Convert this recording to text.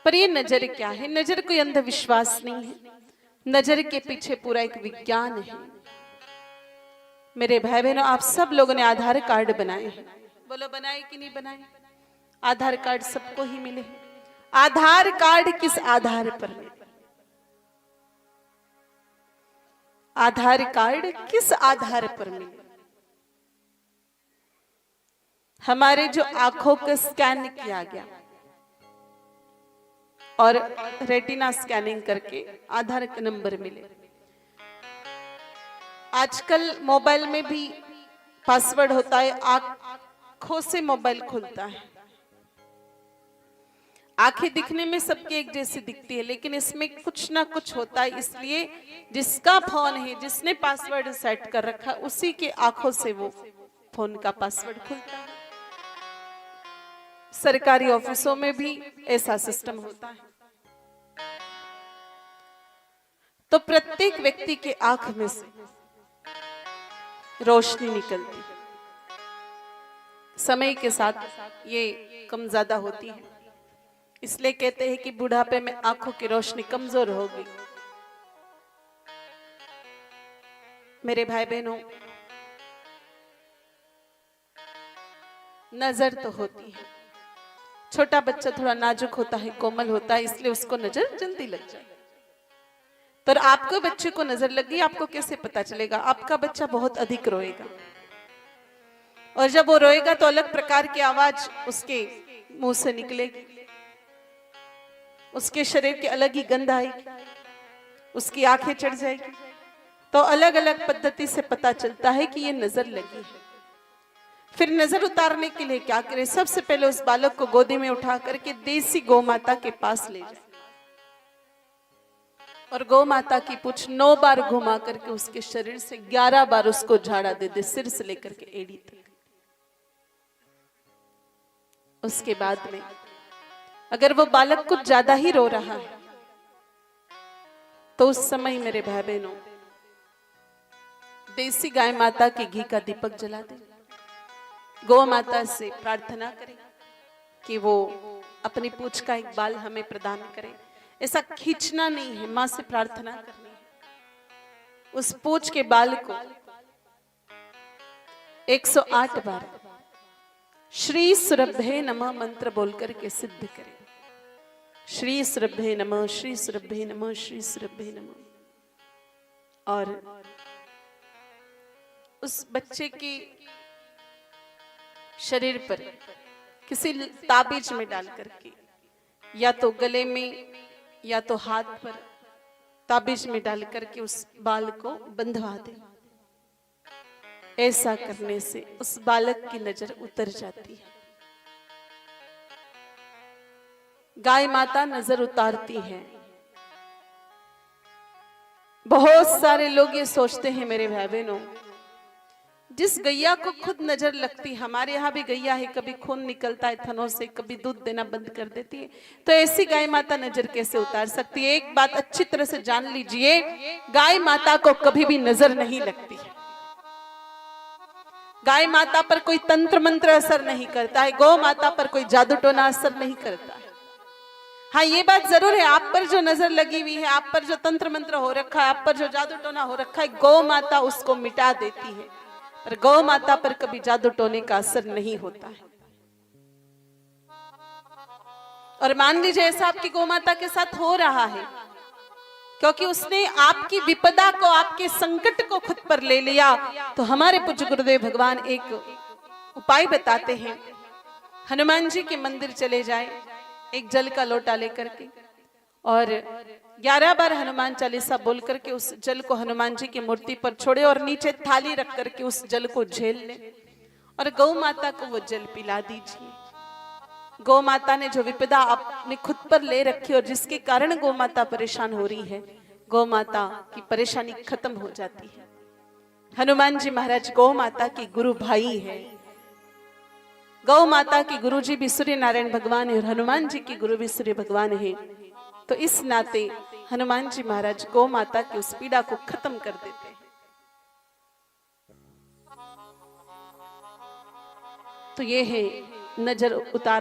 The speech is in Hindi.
पर ये नजर क्या है? नजर कोई अंधविश्वास नहीं है, नजर के पीछे पूरा एक विज्ञान है। मेरे भाई बहनों, आप सब लोगों ने आधार कार्ड बनाए हैं, बोलो बनाए कि नहीं बनाए? आधार कार्ड सबको ही मिले। आधार कार्ड किस आधार पर मिले? आधार कार्ड किस आधार पर मिले? हमारे जो आंखों को स्कैन किया गया और रेटिना स्कैनिंग करके आधार का नंबर मिले। आजकल मोबाइल में भी पासवर्ड होता है, आंखों से मोबाइल खुलता है। आंखें दिखने में सबकी एक जैसी दिखती है, लेकिन इसमें कुछ ना कुछ होता है। इसलिए जिसका फोन है, जिसने पासवर्ड सेट कर रखा, उसी के आंखों से वो फोन का पासवर्ड खुलता है। सरकारी ऑफिसों में भी ऐसा सिस्टम होता है। तो प्रत्येक व्यक्ति के आंख में से रोशनी निकलती, समय के साथ ये कम ज्यादा होती है। इसलिए कहते हैं कि बुढ़ापे में आंखों की रोशनी कमजोर होगी। मेरे भाई बहनों, नजर तो होती है। छोटा बच्चा थोड़ा नाजुक होता है, कोमल होता है, इसलिए उसको नजर जल्दी लग जाए। तो आपको बच्चे को नजर लग गई, आपको कैसे पता चलेगा? आपका बच्चा बहुत अधिक रोएगा, और जब वो रोएगा तो अलग प्रकार की आवाज उसके मुंह से निकलेगी, उसके शरीर की अलग ही गंध आएगी, उसकी आंखें चढ़ जाएगी। तो अलग अलग पद्धति से पता चलता है कि ये नजर लगी है। फिर नजर उतारने के लिए क्या करें? सबसे पहले उस बालक को गोदी में उठा करके देसी गौ माता के पास ले जाए और गौ माता की पूंछ 9 बार घुमा करके उसके शरीर से 11 बार उसको झाड़ा दे दे, सिर से लेकर के एड़ी तक। उसके बाद में अगर वो बालक कुछ ज्यादा ही रो रहा है तो उस समय मेरे भाई बहनों, देसी गाय माता के घी का दीपक जला दे, गौ माता से प्रार्थना करें कि वो अपनी पूंछ का एक बाल हमें प्रदान करे। ऐसा खींचना नहीं है, मां से प्रार्थना करनी है। उस पूंछ के बाल को 108 बार श्री सुरभे नमः मंत्र बोलकर के सिद्ध करें। श्री सुरभे नमः, श्री सुरभे नमः, श्री सुरभे नमः। और उस बच्चे के शरीर पर किसी ताबीज में डाल करके, या तो गले में या तो हाथ पर ताबीज में डाल करके उस बाल को बंधवा दे। ऐसा करने से उस बालक की नजर उतर जाती है। गाय माता नजर उतारती है। बहुत सारे लोग ये सोचते हैं मेरे भाई बहनों, जिस गैया को खुद नजर लगती, हमारे यहाँ भी गैया है, कभी खून निकलता है थनों से, कभी दूध देना बंद कर देती है, तो ऐसी गाय माता नजर कैसे उतार सकती है? एक बात अच्छी तरह से जान लीजिए, गाय माता को कभी भी नजर नहीं लगती है। गाय माता पर कोई तंत्र मंत्र असर नहीं करता है, गौ माता पर कोई जादू टोना असर नहीं करता है। हाँ, ये बात जरूर है, आप पर जो नजर लगी हुई है, आप पर जो तंत्र मंत्र हो रखा है, आप पर जो जादू टोना हो रखा है, गौ माता उसको मिटा देती है, पर गौ माता पर कभी जादू टोने का असर नहीं होता है। और मान लीजिए ऐसा आपकी गौ माता के साथ हो रहा है, क्योंकि उसने आपकी विपदा को, आपके संकट को खुद पर ले लिया, तो हमारे पूज्य गुरुदेव भगवान एक उपाय बताते हैं। हनुमान जी के मंदिर चले जाए, एक जल का लोटा लेकर के, और 11 बार हनुमान चालीसा बोल करके उस जल को हनुमान जी की मूर्ति पर छोड़े और नीचे थाली रख करके उस जल को झेल ले और गौ माता को वो जल पिला दीजिए। गौ माता ने जो विपदा आपने खुद पर ले रखी और जिसके कारण गौ माता परेशान हो रही है, गौ माता की परेशानी खत्म हो जाती है। हनुमान जी महाराज गौ माता की गुरु भाई है। गौ माता की गुरु जी भी सूर्य नारायण भगवान है और हनुमान जी की गुरु भी सूर्य भगवान है। तो इस नाते हनुमान जी महाराज गौ माता की उस पीड़ा को खत्म कर देते हैं। तो ये है नजर उतार